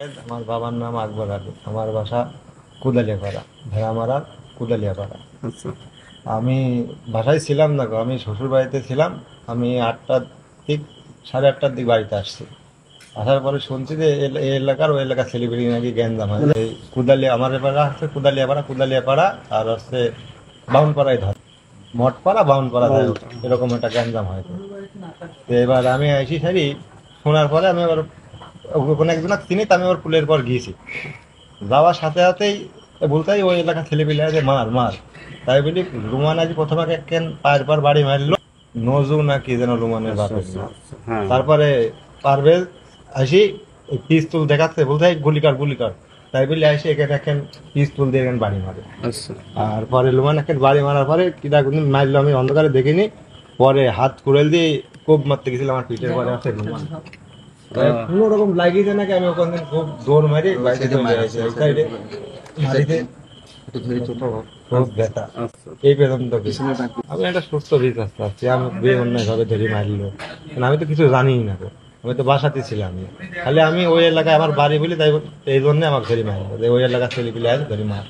আমার বাবার নাম আকবর আলী, আমার বাসা কুদালিয়াপাড়া, ভেড়ামারা কুদালিয়াপাড়া। আচ্ছা। আমি বাসায় ছিলাম না গো, আমি শ্বশুর বাড়িতে ছিলাম। আমি 8টার দিক, 8:30টার দিক বাড়িতে আসছি। আসার পরে শুনছি যে এই এলাকার ওই এলাকার সেলিব্রিটি নাকি গ্যাঞ্জাম হয়। এই কুদালিয়া, আমার এপাড়া হচ্ছে কুদালিয়াপাড়া আর হচ্ছে বাউনপাড়ায় ধর মঠপাড়া বাউনপাড়া যায় হোক, এরকম একটা গ্যাঞ্জাম হয়তো। তো এবার আমি আইসি সারি শোনার পরে আমি আবার কোনো একজন চিনি, তো আমি আবার পুলের পর গিয়েছি। যাওয়ার সাথে সাথেই বলতেই ওই এলাকার ছেলেপিলে আছে মার মার, তাই বলি রুমান আজ প্রথমে কেন পায়ের পর বাড়ি মারলো, নজু না কি যেন রুমানের বাপের নাম। হ্যাঁ। তারপরে পারভেজ আসি পিস্তল দেখাচ্ছে, বলতে গুলিকার, তাই বলে আসি এখানে এখন পিস্তল দিয়ে এখানে বাড়ি মারে। আচ্ছা। আর পরে লুমান এখন বাড়ি মারার পরে কিনা কোনদিন মারলো আমি অন্ধকারে দেখিনি। পরে হাত কুড়েল দিয়ে কোপ মারতে গেছিলাম, আমার পিঠের পরে আছে লুমান। কোনো রকম লাগিয়েছে নাকি, আমি ওখানে খুব জোর মারি বাড়িতে চলে আসি। এই সাইডে মারিতে খুব ব্যথা, এই পর্যন্ত আমি একটা সুস্থ বিচার চাচ্ছি। আমি বিয়ে অন্যায় ভাবে ধরে মারলো, আমি তো কিছু জানি না তো, আমি তো বাসাতে ছিলাম। খালি আমি ওই এলাকায় আমার বাড়ি বলি, তাই এই জন্য আমাকে ধরে মারলো, ওই এলাকার ছেলে পিলে আছে ধরে মার।